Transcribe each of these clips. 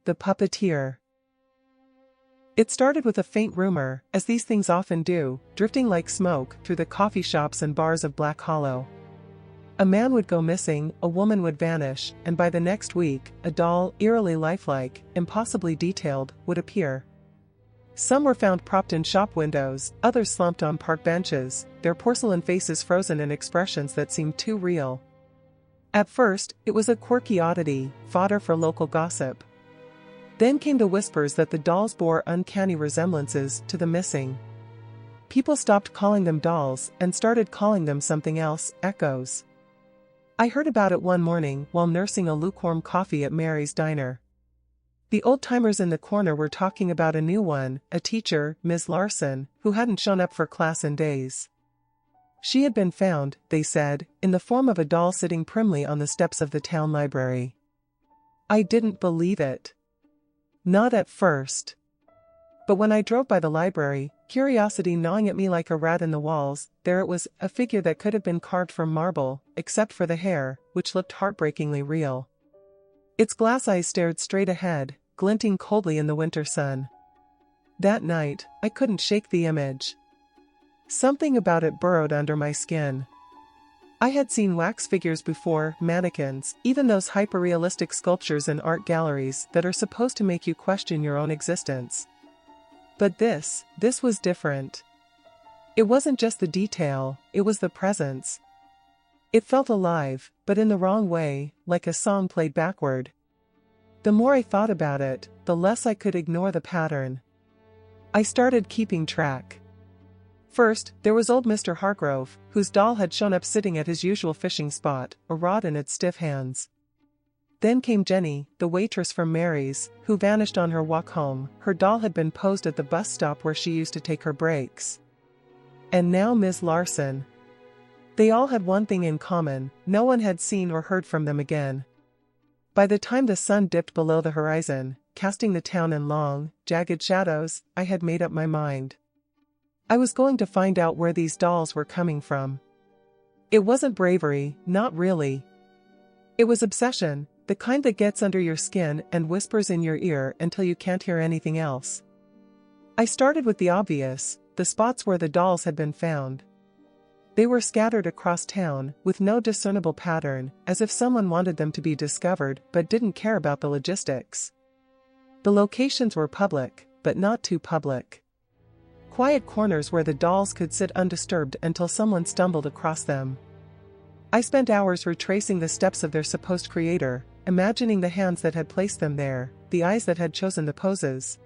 The Puppeteer. It started with a faint rumor, as these things often do, drifting like smoke through the coffee shops and bars of Black Hollow. A man would go missing, a woman would vanish, and by the next week, a doll, eerily lifelike, impossibly detailed, would appear. Some were found propped in shop windows, others slumped on park benches, their porcelain faces frozen in expressions that seemed too real. At first, it was a quirky oddity, fodder for local gossip. Then came the whispers that the dolls bore uncanny resemblances to the missing. People stopped calling them dolls and started calling them something else, echoes. I heard about it one morning while nursing a lukewarm coffee at Mary's diner. The old-timers in the corner were talking about a new one, a teacher, Ms. Larson, who hadn't shown up for class in days. She had been found, they said, in the form of a doll sitting primly on the steps of the town library. I didn't believe it. Not at first. But when I drove by the library, curiosity gnawing at me like a rat in the walls, there it was, a figure that could have been carved from marble, except for the hair, which looked heartbreakingly real. Its glass eyes stared straight ahead, glinting coldly in the winter sun. That night, I couldn't shake the image. Something about it burrowed under my skin. I had seen wax figures before, mannequins, even those hyper-realistic sculptures in art galleries that are supposed to make you question your own existence. But this was different. It wasn't just the detail, it was the presence. It felt alive, but in the wrong way, like a song played backward. The more I thought about it, the less I could ignore the pattern. I started keeping track. First, there was old Mr. Hargrove, whose doll had shown up sitting at his usual fishing spot, a rod in its stiff hands. Then came Jenny, the waitress from Mary's, who vanished on her walk home. Her doll had been posed at the bus stop where she used to take her breaks. And now Ms. Larson. They all had one thing in common: no one had seen or heard from them again. By the time the sun dipped below the horizon, casting the town in long, jagged shadows, I had made up my mind. I was going to find out where these dolls were coming from. It wasn't bravery, not really. It was obsession, the kind that gets under your skin and whispers in your ear until you can't hear anything else. I started with the obvious, the spots where the dolls had been found. They were scattered across town, with no discernible pattern, as if someone wanted them to be discovered but didn't care about the logistics. The locations were public, but not too public. Quiet corners where the dolls could sit undisturbed until someone stumbled across them. I spent hours retracing the steps of their supposed creator, imagining the hands that had placed them there, the eyes that had chosen the poses.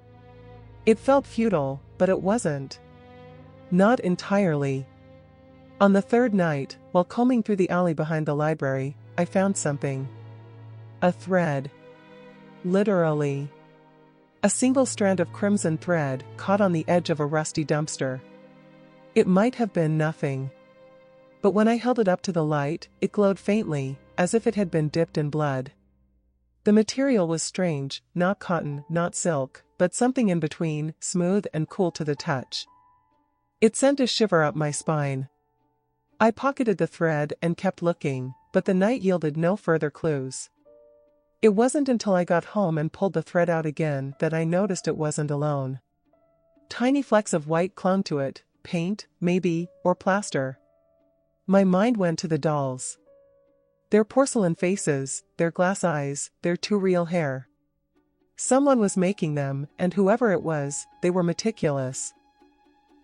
It felt futile, but it wasn't. Not entirely. On the third night, while combing through the alley behind the library, I found something. A thread. Literally. A single strand of crimson thread caught on the edge of a rusty dumpster. It might have been nothing. But when I held it up to the light, it glowed faintly, as if it had been dipped in blood. The material was strange, not cotton, not silk, but something in between, smooth and cool to the touch. It sent a shiver up my spine. I pocketed the thread and kept looking, but the night yielded no further clues. It wasn't until I got home and pulled the thread out again that I noticed it wasn't alone. Tiny flecks of white clung to it, paint, maybe, or plaster. My mind went to the dolls. Their porcelain faces, their glass eyes, their too real hair. Someone was making them, and whoever it was, they were meticulous.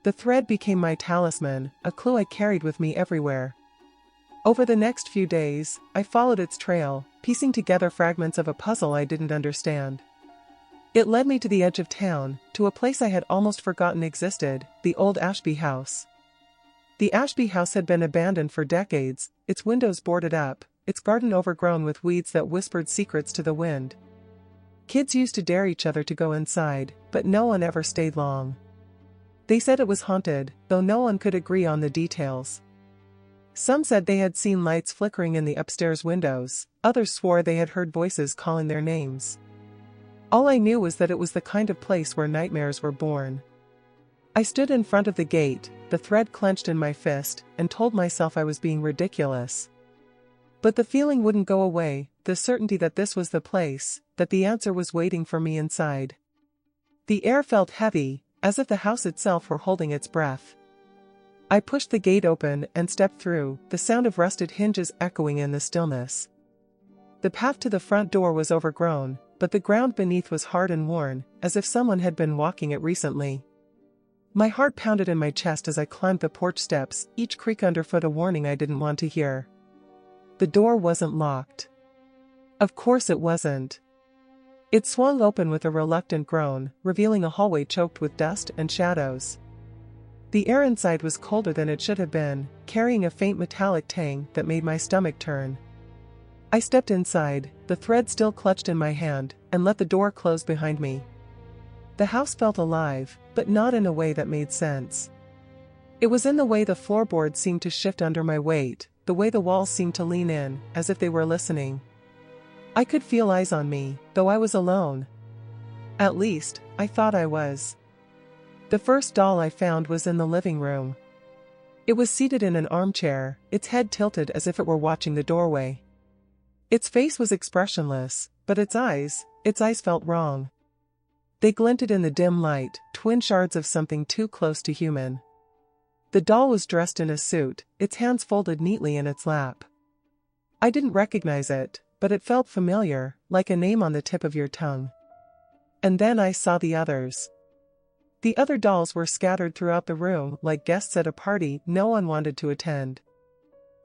The thread became my talisman, a clue I carried with me everywhere. Over the next few days, I followed its trail, piecing together fragments of a puzzle I didn't understand. It led me to the edge of town, to a place I had almost forgotten existed, the old Ashby house. The Ashby house had been abandoned for decades, its windows boarded up, its garden overgrown with weeds that whispered secrets to the wind. Kids used to dare each other to go inside, but no one ever stayed long. They said it was haunted, though no one could agree on the details. Some said they had seen lights flickering in the upstairs windows, others swore they had heard voices calling their names. All I knew was that it was the kind of place where nightmares were born. I stood in front of the gate, the thread clenched in my fist, and told myself I was being ridiculous. But the feeling wouldn't go away, the certainty that this was the place, that the answer was waiting for me inside. The air felt heavy, as if the house itself were holding its breath. I pushed the gate open and stepped through, the sound of rusted hinges echoing in the stillness. The path to the front door was overgrown, but the ground beneath was hard and worn, as if someone had been walking it recently. My heart pounded in my chest as I climbed the porch steps, each creak underfoot a warning I didn't want to hear. The door wasn't locked. Of course it wasn't. It swung open with a reluctant groan, revealing a hallway choked with dust and shadows. The air inside was colder than it should have been, carrying a faint metallic tang that made my stomach turn. I stepped inside, the thread still clutched in my hand, and let the door close behind me. The house felt alive, but not in a way that made sense. It was in the way the floorboards seemed to shift under my weight, the way the walls seemed to lean in, as if they were listening. I could feel eyes on me, though I was alone. At least, I thought I was. The first doll I found was in the living room. It was seated in an armchair, its head tilted as if it were watching the doorway. Its face was expressionless, but its eyes felt wrong. They glinted in the dim light, twin shards of something too close to human. The doll was dressed in a suit, its hands folded neatly in its lap. I didn't recognize it, but it felt familiar, like a name on the tip of your tongue. And then I saw the others. The other dolls were scattered throughout the room like guests at a party no one wanted to attend.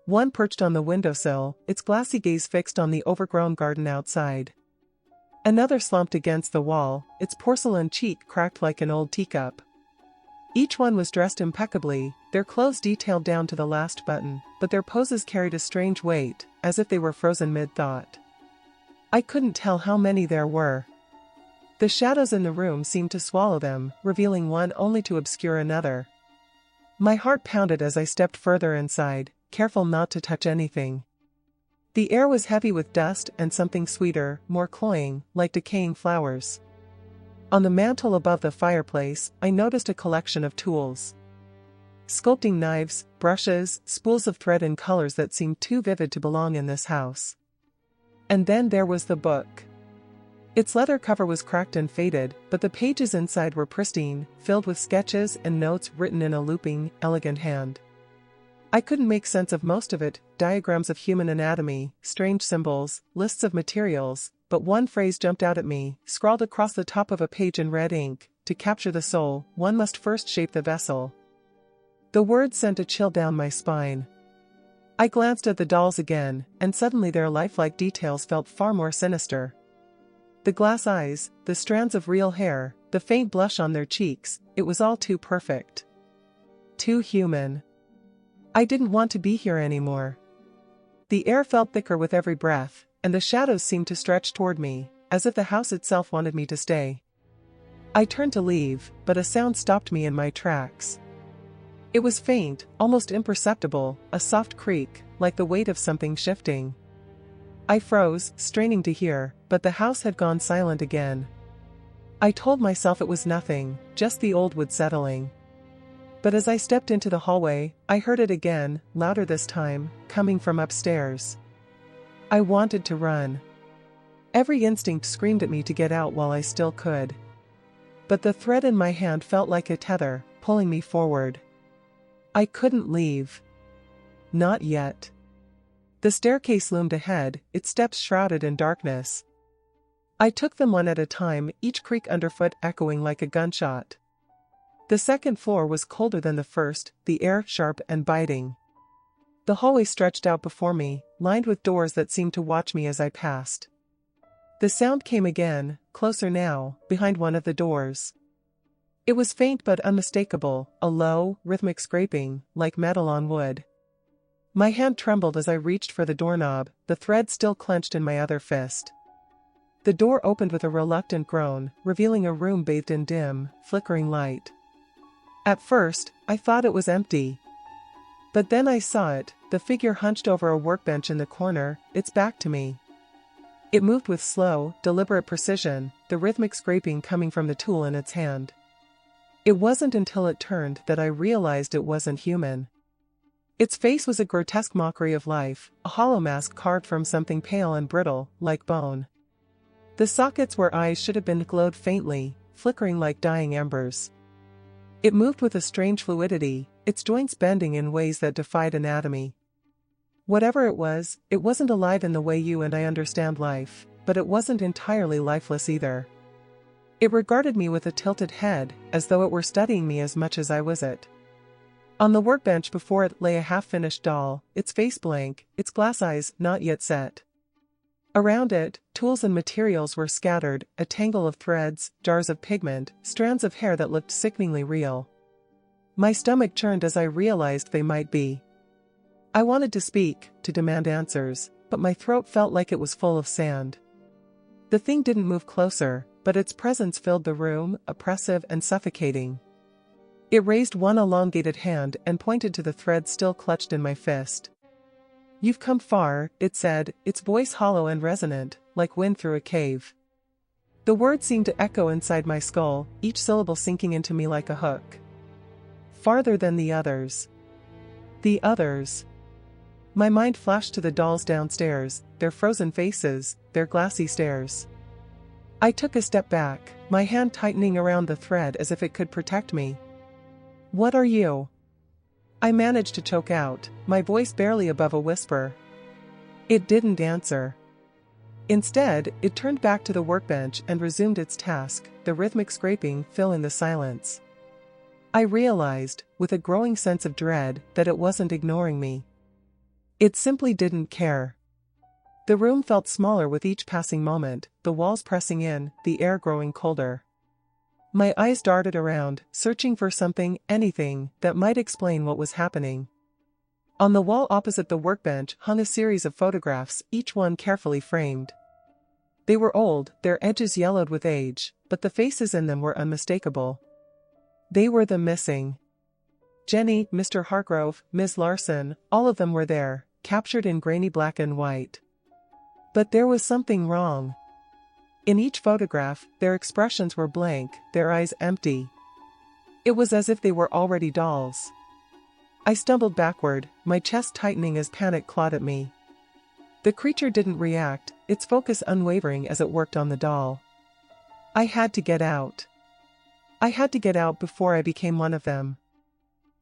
One perched on the windowsill, its glassy gaze fixed on the overgrown garden outside. Another slumped against the wall, its porcelain cheek cracked like an old teacup. Each one was dressed impeccably, their clothes detailed down to the last button, but their poses carried a strange weight, as if they were frozen mid-thought. I couldn't tell how many there were. The shadows in the room seemed to swallow them, revealing one only to obscure another. My heart pounded as I stepped further inside, careful not to touch anything. The air was heavy with dust and something sweeter, more cloying, like decaying flowers. On the mantel above the fireplace, I noticed a collection of tools. Sculpting knives, brushes, spools of thread in colors that seemed too vivid to belong in this house. And then there was the book. Its leather cover was cracked and faded, but the pages inside were pristine, filled with sketches and notes written in a looping, elegant hand. I couldn't make sense of most of it, diagrams of human anatomy, strange symbols, lists of materials, but one phrase jumped out at me, scrawled across the top of a page in red ink: to capture the soul, one must first shape the vessel. The words sent a chill down my spine. I glanced at the dolls again, and suddenly their lifelike details felt far more sinister. The glass eyes, the strands of real hair, the faint blush on their cheeks, it was all too perfect. Too human. I didn't want to be here anymore. The air felt thicker with every breath, and the shadows seemed to stretch toward me, as if the house itself wanted me to stay. I turned to leave, but a sound stopped me in my tracks. It was faint, almost imperceptible, a soft creak, like the weight of something shifting. I froze, straining to hear, but the house had gone silent again. I told myself it was nothing, just the old wood settling. But as I stepped into the hallway, I heard it again, louder this time, coming from upstairs. I wanted to run. Every instinct screamed at me to get out while I still could. But the thread in my hand felt like a tether, pulling me forward. I couldn't leave. Not yet. The staircase loomed ahead, its steps shrouded in darkness. I took them one at a time, each creak underfoot echoing like a gunshot. The second floor was colder than the first, the air sharp and biting. The hallway stretched out before me, lined with doors that seemed to watch me as I passed. The sound came again, closer now, behind one of the doors. It was faint but unmistakable, a low, rhythmic scraping, like metal on wood. My hand trembled as I reached for the doorknob, the thread still clenched in my other fist. The door opened with a reluctant groan, revealing a room bathed in dim, flickering light. At first, I thought it was empty. But then I saw it, the figure hunched over a workbench in the corner, its back to me. It moved with slow, deliberate precision, the rhythmic scraping coming from the tool in its hand. It wasn't until it turned that I realized it wasn't human. Its face was a grotesque mockery of life, a hollow mask carved from something pale and brittle, like bone. The sockets where eyes should have been glowed faintly, flickering like dying embers. It moved with a strange fluidity, its joints bending in ways that defied anatomy. Whatever it wasn't alive in the way you and I understand life, but it wasn't entirely lifeless either. It regarded me with a tilted head, as though it were studying me as much as I was it. On the workbench before it lay a half-finished doll, its face blank, its glass eyes not yet set. Around it, tools and materials were scattered, a tangle of threads, jars of pigment, strands of hair that looked sickeningly real. My stomach churned as I realized they might be. I wanted to speak, to demand answers, but my throat felt like it was full of sand. The thing didn't move closer, but its presence filled the room, oppressive and suffocating. It raised one elongated hand and pointed to the thread still clutched in my fist. "You've come far," it said, its voice hollow and resonant, like wind through a cave. The words seemed to echo inside my skull, each syllable sinking into me like a hook. Farther than the others. The others. My mind flashed to the dolls downstairs, their frozen faces, their glassy stares. I took a step back, my hand tightening around the thread as if it could protect me. "What are you?" I managed to choke out, my voice barely above a whisper. It didn't answer. Instead, it turned back to the workbench and resumed its task, the rhythmic scraping filling the silence. I realized, with a growing sense of dread, that it wasn't ignoring me. It simply didn't care. The room felt smaller with each passing moment, the walls pressing in, the air growing colder. My eyes darted around, searching for something, anything, that might explain what was happening. On the wall opposite the workbench hung a series of photographs, each one carefully framed. They were old, their edges yellowed with age, but the faces in them were unmistakable. They were the missing. Jenny, Mr. Hargrove, Ms. Larson, all of them were there, captured in grainy black and white. But there was something wrong. In each photograph, their expressions were blank, their eyes empty. It was as if they were already dolls. I stumbled backward, my chest tightening as panic clawed at me. The creature didn't react, its focus unwavering as it worked on the doll. I had to get out. I had to get out before I became one of them.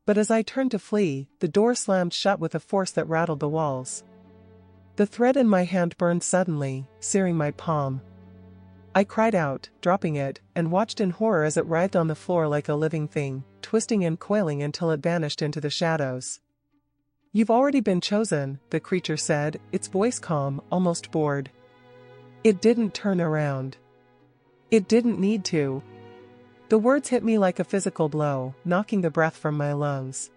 But as I turned to flee, the door slammed shut with a force that rattled the walls. The thread in my hand burned suddenly, searing my palm. I cried out, dropping it, and watched in horror as it writhed on the floor like a living thing, twisting and coiling until it vanished into the shadows. "You've already been chosen," the creature said, its voice calm, almost bored. It didn't turn around. It didn't need to. The words hit me like a physical blow, knocking the breath from my lungs.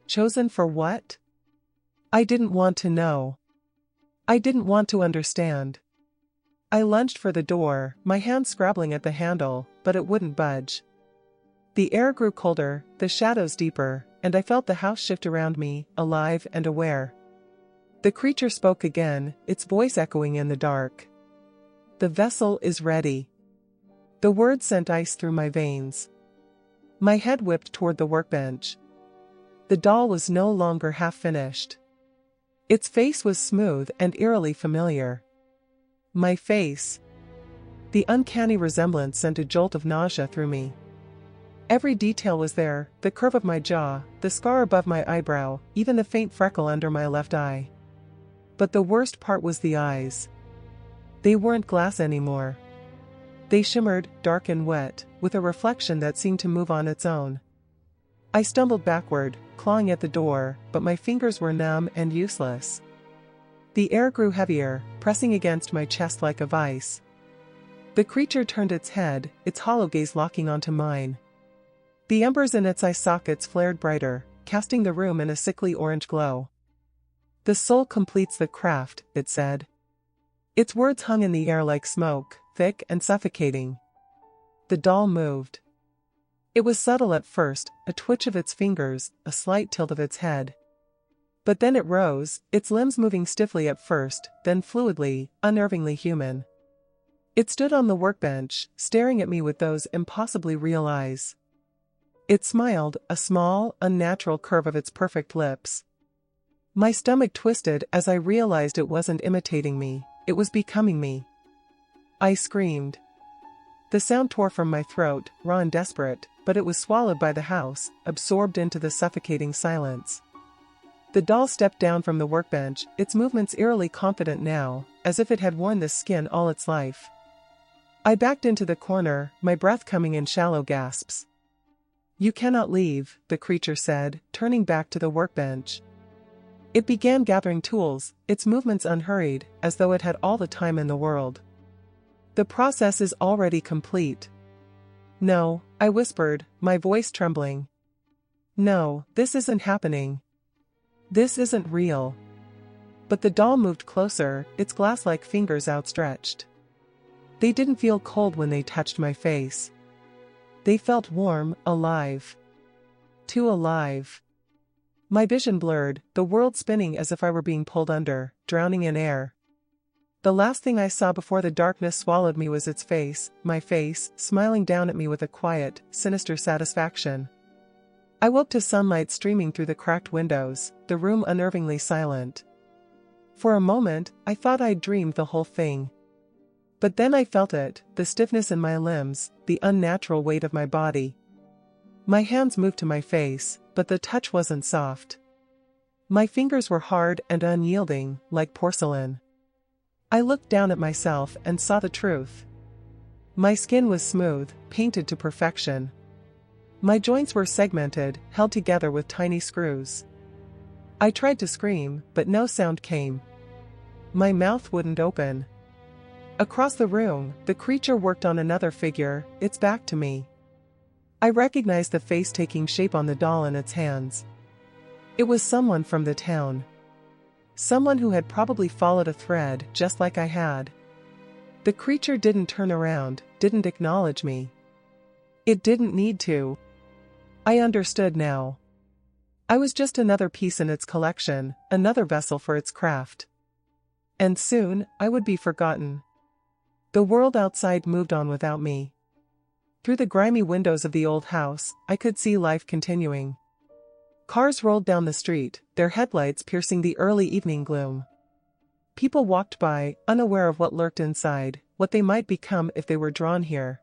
Chosen for what? I didn't want to know. I didn't want to understand. I lunged for the door, my hand scrabbling at the handle, but it wouldn't budge. The air grew colder, the shadows deeper, and I felt the house shift around me, alive and aware. The creature spoke again, its voice echoing in the dark. "The vessel is ready." The words sent ice through my veins. My head whipped toward the workbench. The doll was no longer half-finished. Its face was smooth and eerily familiar. My face. The uncanny resemblance sent a jolt of nausea through me. Every detail was there, the curve of my jaw, the scar above my eyebrow, even the faint freckle under my left eye. But the worst part was the eyes. They weren't glass anymore. They shimmered, dark and wet, with a reflection that seemed to move on its own. I stumbled backward, clawing at the door, but my fingers were numb and useless. The air grew heavier, pressing against my chest like a vice. The creature turned its head, its hollow gaze locking onto mine. The embers in its eye sockets flared brighter, casting the room in a sickly orange glow. "The soul completes the craft," it said. Its words hung in the air like smoke, thick and suffocating. The doll moved. It was subtle at first, a twitch of its fingers, a slight tilt of its head. But then it rose, its limbs moving stiffly at first, then fluidly, unnervingly human. It stood on the workbench, staring at me with those impossibly real eyes. It smiled, a small, unnatural curve of its perfect lips. My stomach twisted as I realized it wasn't imitating me, it was becoming me. I screamed. The sound tore from my throat, raw and desperate, but it was swallowed by the house, absorbed into the suffocating silence. The doll stepped down from the workbench, its movements eerily confident now, as if it had worn this skin all its life. I backed into the corner, my breath coming in shallow gasps. "You cannot leave," the creature said, turning back to the workbench. It began gathering tools, its movements unhurried, as though it had all the time in the world. "The process is already complete." "No," I whispered, my voice trembling. "No, this isn't happening. This isn't real." But the doll moved closer, its glass-like fingers outstretched. They didn't feel cold when they touched my face. They felt warm, alive. Too alive. My vision blurred, the world spinning as if I were being pulled under, drowning in air. The last thing I saw before the darkness swallowed me was its face, my face, smiling down at me with a quiet, sinister satisfaction. I woke to sunlight streaming through the cracked windows, the room unnervingly silent. For a moment, I thought I'd dreamed the whole thing. But then I felt it, the stiffness in my limbs, the unnatural weight of my body. My hands moved to my face, but the touch wasn't soft. My fingers were hard and unyielding, like porcelain. I looked down at myself and saw the truth. My skin was smooth, painted to perfection. My joints were segmented, held together with tiny screws. I tried to scream, but no sound came. My mouth wouldn't open. Across the room, the creature worked on another figure, its back to me. I recognized the face taking shape on the doll in its hands. It was someone from the town. Someone who had probably followed a thread, just like I had. The creature didn't turn around, didn't acknowledge me. It didn't need to. I understood now. I was just another piece in its collection, another vessel for its craft. And soon, I would be forgotten. The world outside moved on without me. Through the grimy windows of the old house, I could see life continuing. Cars rolled down the street, their headlights piercing the early evening gloom. People walked by, unaware of what lurked inside, what they might become if they were drawn here.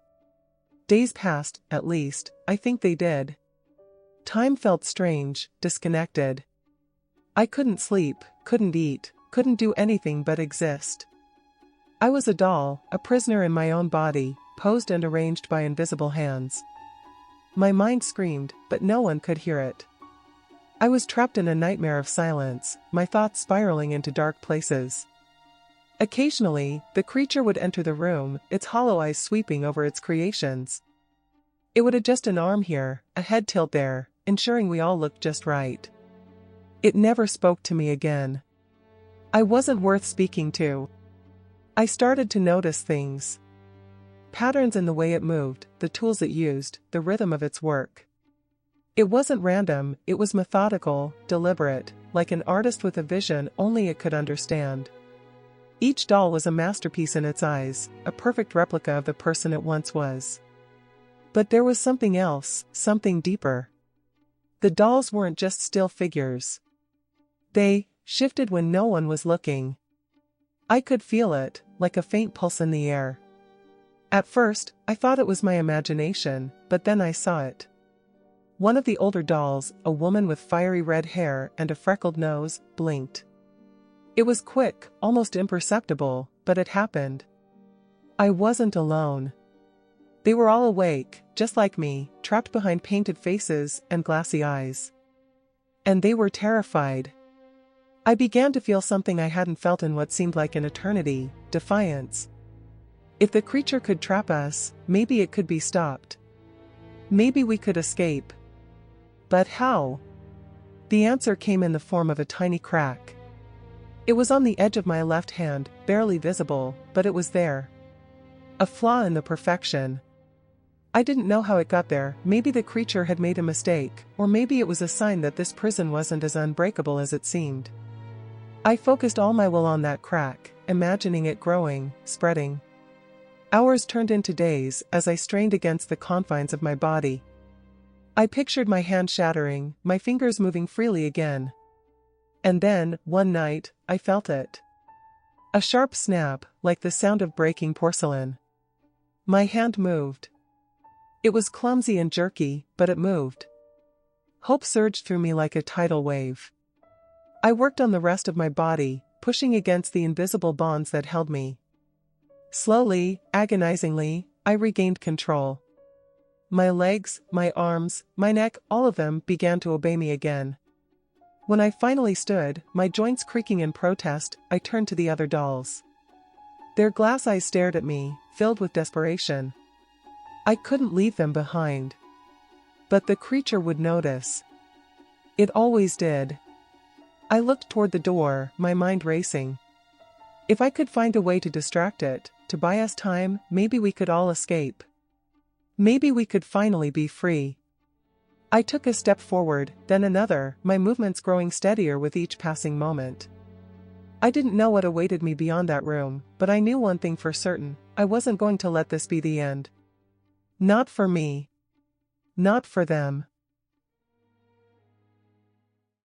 Days passed, at least, I think they did. Time felt strange, disconnected. I couldn't sleep, couldn't eat, couldn't do anything but exist. I was a doll, a prisoner in my own body, posed and arranged by invisible hands. My mind screamed, but no one could hear it. I was trapped in a nightmare of silence, my thoughts spiraling into dark places. Occasionally, the creature would enter the room, its hollow eyes sweeping over its creations. It would adjust an arm here, a head tilt there, ensuring we all looked just right. It never spoke to me again. I wasn't worth speaking to. I started to notice things. Patterns in the way it moved, the tools it used, the rhythm of its work. It wasn't random, it was methodical, deliberate, like an artist with a vision only it could understand. Each doll was a masterpiece in its eyes, a perfect replica of the person it once was. But there was something else, something deeper. The dolls weren't just still figures. They shifted when no one was looking. I could feel it, like a faint pulse in the air. At first, I thought it was my imagination, but then I saw it. One of the older dolls, a woman with fiery red hair and a freckled nose, blinked. It was quick, almost imperceptible, but it happened. I wasn't alone. They were all awake, just like me, trapped behind painted faces and glassy eyes. And they were terrified. I began to feel something I hadn't felt in what seemed like an eternity, defiance. If the creature could trap us, maybe it could be stopped. Maybe we could escape. But how? The answer came in the form of a tiny crack. It was on the edge of my left hand, barely visible, but it was there. A flaw in the perfection. I didn't know how it got there, maybe the creature had made a mistake, or maybe it was a sign that this prison wasn't as unbreakable as it seemed. I focused all my will on that crack, imagining it growing, spreading. Hours turned into days as I strained against the confines of my body. I pictured my hand shattering, my fingers moving freely again. And then, one night, I felt it. A sharp snap, like the sound of breaking porcelain. My hand moved. It was clumsy and jerky, but it moved. Hope surged through me like a tidal wave. I worked on the rest of my body, pushing against the invisible bonds that held me. Slowly, agonizingly, I regained control. My legs, my arms, my neck, all of them began to obey me again. When I finally stood, my joints creaking in protest, I turned to the other dolls. Their glass eyes stared at me, filled with desperation. I couldn't leave them behind. But the creature would notice. It always did. I looked toward the door, my mind racing. If I could find a way to distract it, to buy us time, maybe we could all escape. Maybe we could finally be free. I took a step forward, then another, my movements growing steadier with each passing moment. I didn't know what awaited me beyond that room, but I knew one thing for certain: I wasn't going to let this be the end. Not for me. Not for them.